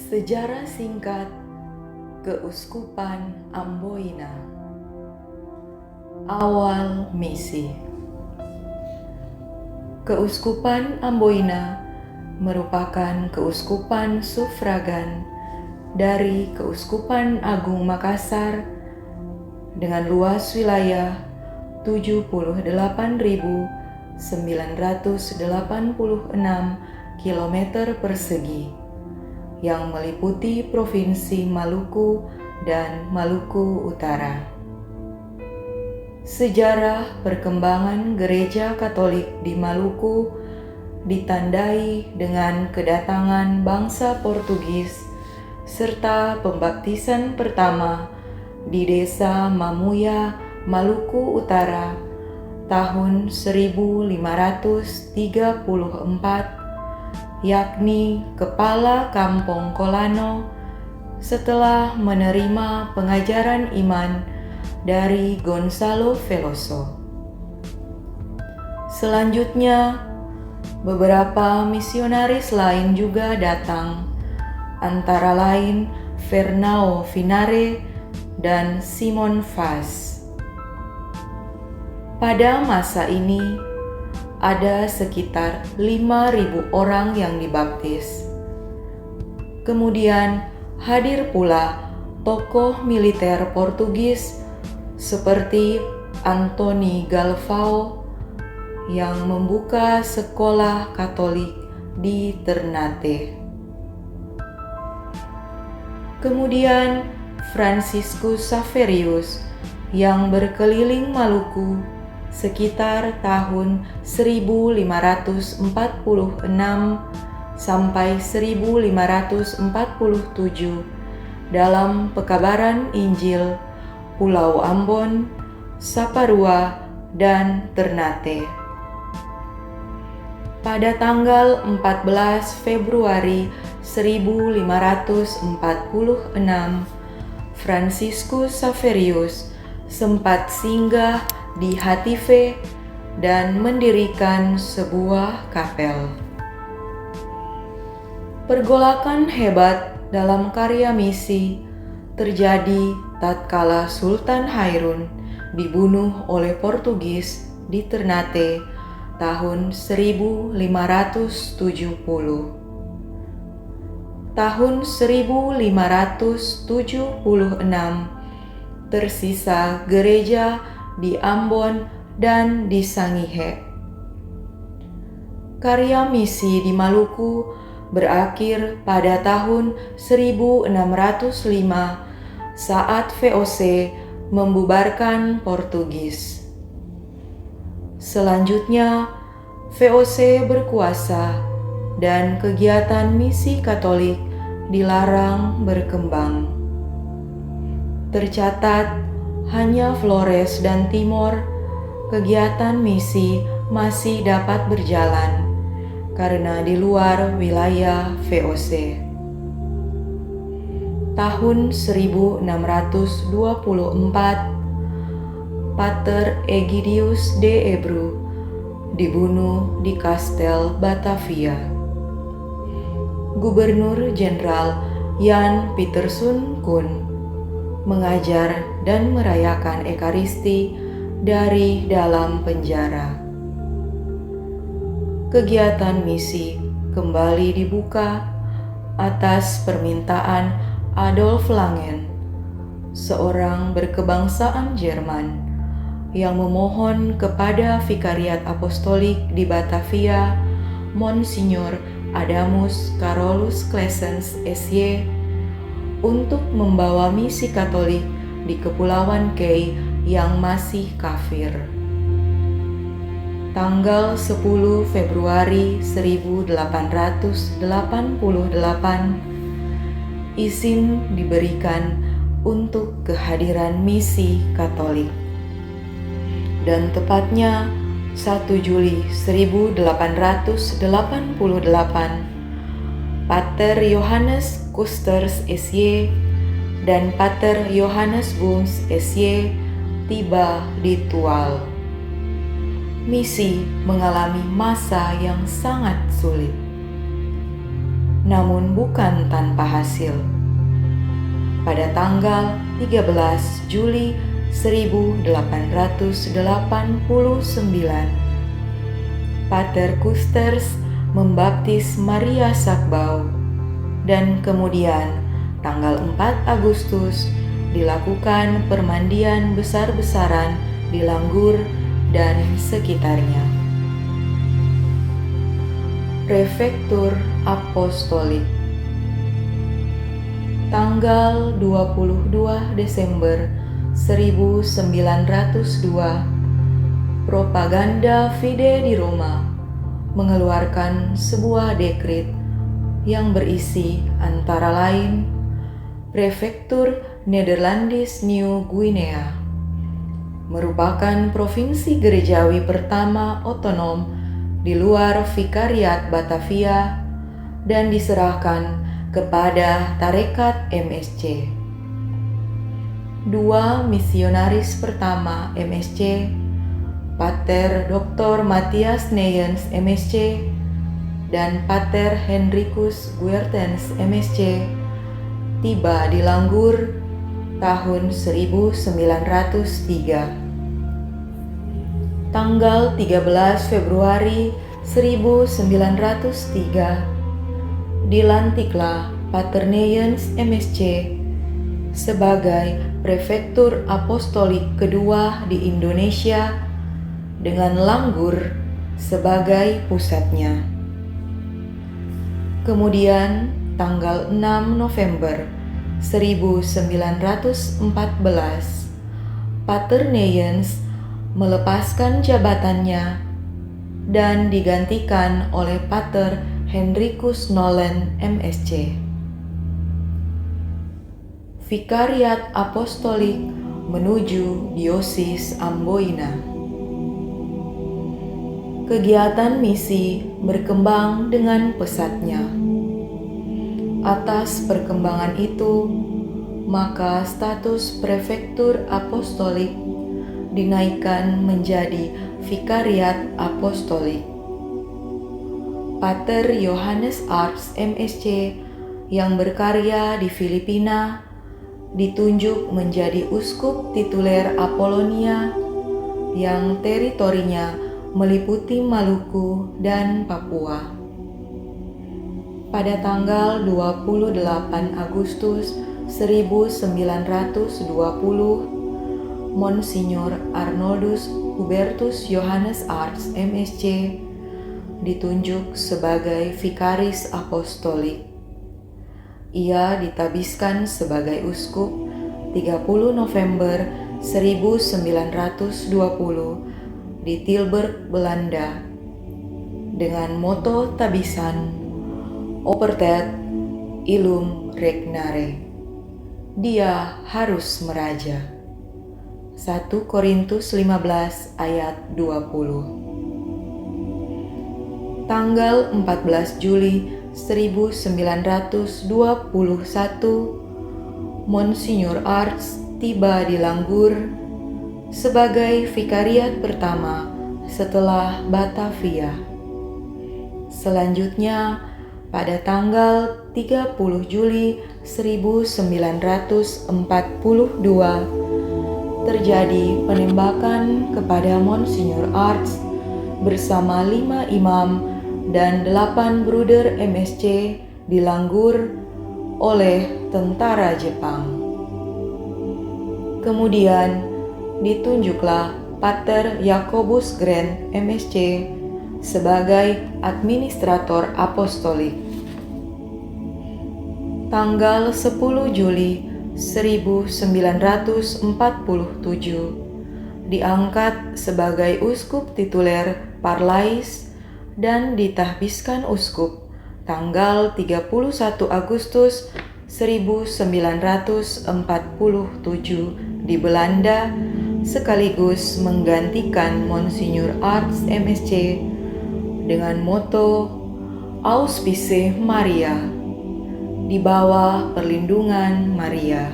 Sejarah singkat Keuskupan Amboina. Awal misi. Keuskupan Amboina merupakan keuskupan sufragan dari Keuskupan Agung Makassar dengan luas wilayah 78.986 km persegi yang meliputi Provinsi Maluku dan Maluku Utara. Sejarah perkembangan Gereja Katolik di Maluku ditandai dengan kedatangan bangsa Portugis serta pembaptisan pertama di desa Mamuya, Maluku Utara tahun 1534, yakni Kepala Kampung Kolano, setelah menerima pengajaran iman dari Gonzalo Veloso. Selanjutnya, beberapa misionaris lain juga datang, antara lain Fernão Finare dan Simon Vaz. Pada masa ini, ada sekitar 5.000 orang yang dibaptis. Kemudian hadir pula tokoh militer Portugis seperti Antoni Galvão yang membuka sekolah Katolik di Ternate. Kemudian Franciscus Saverius yang berkeliling Maluku sekitar tahun 1546 sampai 1547 dalam pekabaran Injil Pulau Ambon, Saparua, dan Ternate. Pada tanggal 14 Februari 1546, Franciscus Saverius sempat singgah di Hatife dan mendirikan sebuah kapel. Pergolakan hebat dalam karya misi terjadi tatkala Sultan Hairun dibunuh oleh Portugis di Ternate tahun 1570. Tahun 1576 tersisa gereja di Ambon dan di Sangihe. Karya misi di Maluku berakhir pada tahun 1605 saat VOC membubarkan Portugis. Selanjutnya, VOC berkuasa dan kegiatan misi Katolik dilarang berkembang. Tercatat hanya Flores dan Timor, kegiatan misi masih dapat berjalan karena di luar wilayah VOC. Tahun 1624, Pater Egidius de Ebru dibunuh di Kastel Batavia. Gubernur Jenderal Jan Pieterszoon Koen mengajar dan merayakan Ekaristi dari dalam penjara. Kegiatan misi kembali dibuka atas permintaan Adolf Langen, seorang berkebangsaan Jerman yang memohon kepada Vikariat Apostolik di Batavia, Monsignor Adamus Carolus Claessens SY, untuk membawa misi Katolik di Kepulauan Kei yang masih kafir. Tanggal 10 Februari 1888, izin diberikan untuk kehadiran misi Katolik. Dan tepatnya 1 Juli 1888, Pater Johannes Kusters SY dan Pater Johannes Bums SY tiba di Tual. Misi mengalami masa yang sangat sulit. namun bukan tanpa hasil. Pada tanggal 13 Juli 1889, Pater Kusters membaptis Maria Sackbau, dan kemudian tanggal 4 Agustus dilakukan permandian besar-besaran di Langgur dan sekitarnya. Prefektur Apostolik. Tanggal 22 Desember 1902, Propaganda Fide di Roma mengeluarkan sebuah dekret yang berisi antara lain Prefektur Nederlandis New Guinea merupakan provinsi gerejawi pertama otonom di luar Vikariat Batavia dan diserahkan kepada Tarekat MSC. Dua misionaris pertama MSC, Pater Dr. Matthias Neyens MSC dan Pater Hendrikus Guertens MSC, tiba di Langgur tahun 1903. Tanggal 13 Februari 1903, dilantiklah Pater Neyens MSC sebagai Prefektur Apostolik kedua di Indonesia dengan Langgur sebagai pusatnya. Kemudian tanggal 6 November 1914, Pater Neyens melepaskan jabatannya dan digantikan oleh Pater Hendrikus Nolen MSc. Vikariat Apostolik menuju Diosis Amboina. Kegiatan misi berkembang dengan pesatnya. Atas perkembangan itu, maka status Prefektur Apostolik dinaikkan menjadi Vikariat Apostolik. Pater Johannes Arps MSc yang berkarya di Filipina ditunjuk menjadi uskup tituler Apolonia yang teritorinya meliputi Maluku dan Papua. Pada tanggal 28 Agustus 1920, Monsignor Arnoldus Hubertus Johannes Arps MSc ditunjuk sebagai Vikaris Apostolik. Ia ditabiskan sebagai uskup 30 November 1920 di Tilburg, Belanda, dengan moto tabisan Opertet Illum Regnare. Dia harus meraja. 1 Korintus 15 ayat 20. Tanggal 14 Juli 1921, Monsignor Arts tiba di Langgur sebagai vikariat pertama setelah Batavia. Selanjutnya, pada tanggal 30 Juli 1942, terjadi penembakan kepada Monsignor Arts bersama 5 imam dan 8 bruder MSc di Langgur oleh tentara Jepang. Kemudian ditunjuklah Pater Jacobus Grant MSc sebagai administrator apostolik. Tanggal 10 Juli 1947 diangkat sebagai uskup tituler Parlais dan ditahbiskan uskup tanggal 31 Agustus 1947 di Belanda, sekaligus menggantikan Monsignor Arts MSc dengan moto Auspice Maria, di bawah perlindungan Maria.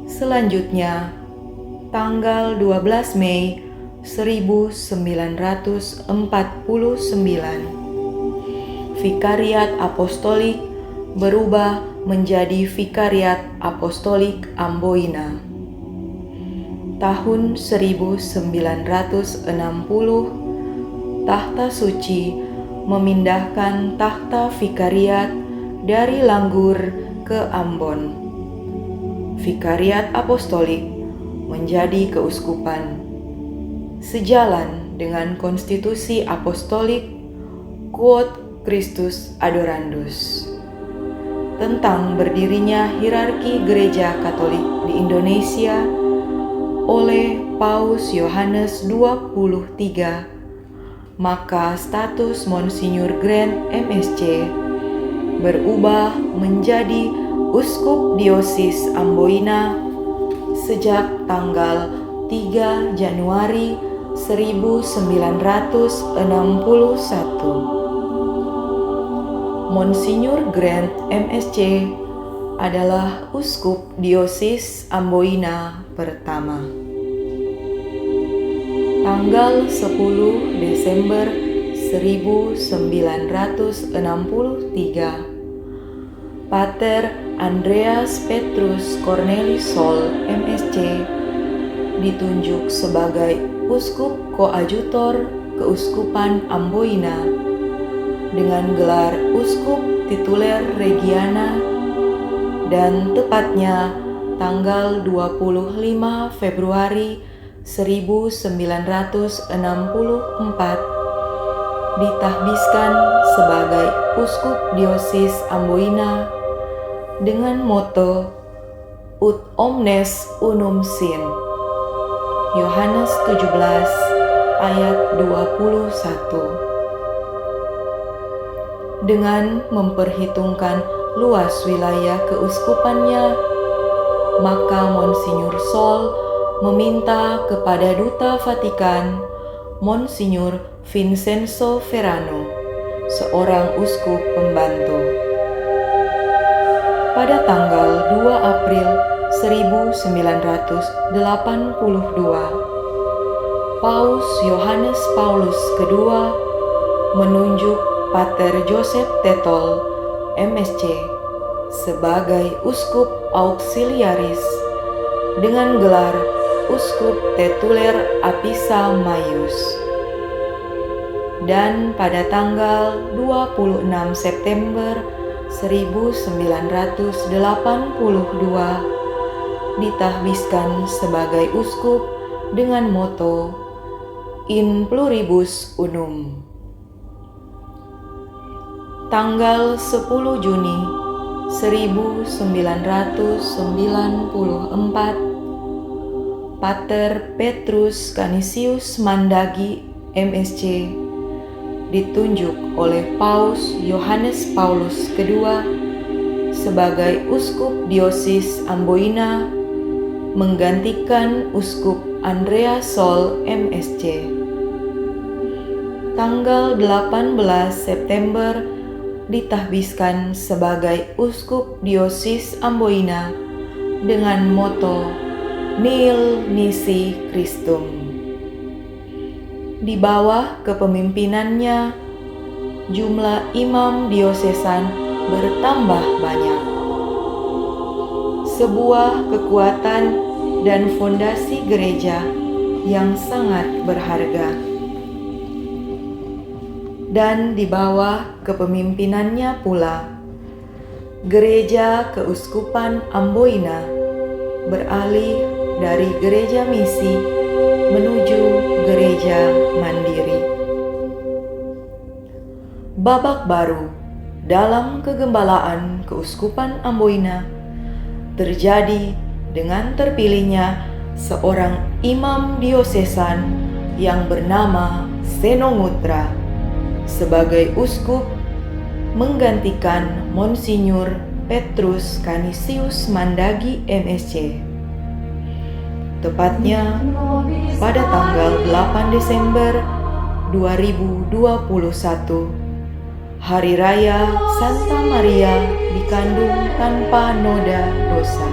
Selanjutnya, tanggal 12 Mei 1949, Vikariat Apostolik berubah menjadi Vikariat Apostolik Amboina. Tahun 1960, Tahta Suci memindahkan tahta vikariat dari Langgur ke Ambon. Vikariat Apostolik menjadi keuskupan, sejalan dengan konstitusi apostolik Quod Christus Adorandus tentang berdirinya hierarki gereja Katolik di Indonesia oleh Paus Yohanes 23, maka status Monsinyur Grant MSc berubah menjadi Uskup Diosis Amboina sejak tanggal 3 Januari 1961. Monsinyur Grant MSc adalah Uskup Diosis Amboina pertama. Tanggal 10 Desember 1963, Pater Andreas Petrus Cornelis Sol MSc ditunjuk sebagai Uskup Koadjutor Keuskupan Amboina dengan gelar Uskup Tituler Regiana, dan tepatnya tanggal 25 Februari 1964 ditahbiskan sebagai Uskup Diosis Amboina dengan moto Ut Omnes Unum Sin. Yohanes 17 ayat 21. Dengan memperhitungkan luas wilayah keuskupannya, maka Monsinyur Sol meminta kepada Duta Vatikan, Monsinyur Vincenzo Ferrano, seorang uskup pembantu. Pada tanggal 2 April 1982, Paus Yohanes Paulus II menunjuk Pater Joseph Tetol MSc sebagai Uskup Auxiliaris dengan gelar Uskup Tituler Apisa Maius. Dan pada tanggal 26 September 1982 ditahbiskan sebagai uskup dengan moto In Pluribus Unum. Tanggal 10 Juni 1994, Pater Petrus Canisius Mandagi MSc ditunjuk oleh Paus Yohanes Paulus II sebagai Uskup Diosis Amboina menggantikan Uskup Andreas Sol MSc. Tanggal 18 September ditahbiskan sebagai Uskup Diosis Amboina dengan moto Nihil Nisi Christum. Di bawah kepemimpinannya, jumlah imam diosesan bertambah banyak. Sebuah kekuatan dan fondasi gereja yang sangat berharga. Dan di bawah kepemimpinannya pula, Gereja Keuskupan Amboina beralih dari gereja misi menuju gereja mandiri. Babak baru dalam kegembalaan Keuskupan Amboina terjadi dengan terpilihnya seorang imam diosesan yang bernama Senomutra sebagai uskup menggantikan Monsinyur Petrus Canisius Mandagi MSc. Tepatnya pada tanggal 8 Desember 2021, Hari Raya Santa Maria dikandung tanpa noda dosa.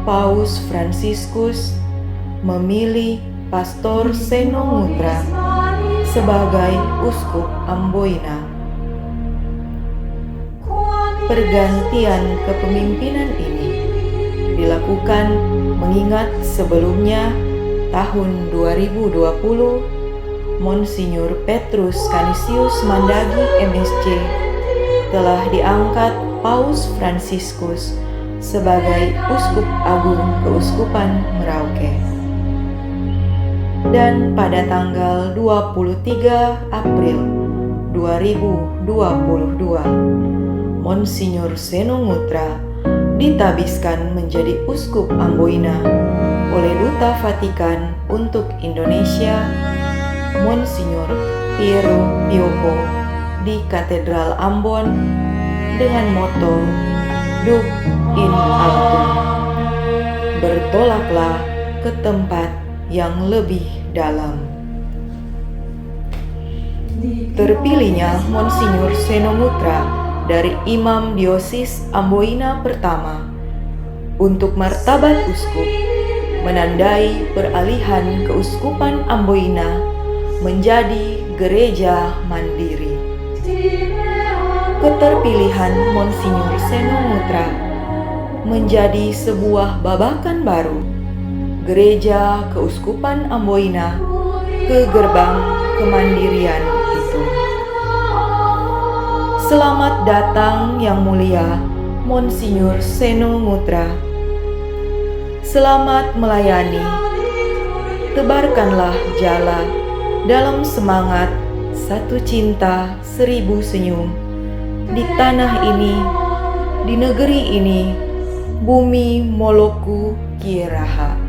Paus Fransiskus memilih Pastor Senomutra sebagai uskup Amboina. Pergantian kepemimpinan ini dilakukan mengingat sebelumnya tahun 2020 Monsinyur Petrus Canisius Mandagi MSc telah diangkat Paus Fransiskus sebagai Uskup Agung Keuskupan Merauke. Dan pada tanggal 23 April 2022 Monsinyur Seno Ngutra ditabiskan menjadi Uskup Amboina oleh Duta Vatikan untuk Indonesia, Monsinyur Piero Pioppo, di Katedral Ambon dengan moto Dub in Altum, bertolaklah ke tempat yang lebih dalam. Terpilihnya Monsinyur Seno Ngutra dari Imam Diosis Amboina pertama untuk martabat uskup menandai peralihan keuskupan Amboina menjadi gereja mandiri. Keterpilihan Monsinyur Seno Ngutra menjadi sebuah babakan baru gereja keuskupan Amboina ke gerbang kemandirian itu. Selamat datang Yang Mulia Monsinyur Seno Ngutra. Selamat melayani. Tebarkanlah jala dalam semangat satu cinta seribu senyum di tanah ini, di negeri ini, bumi Moloku Kieraha.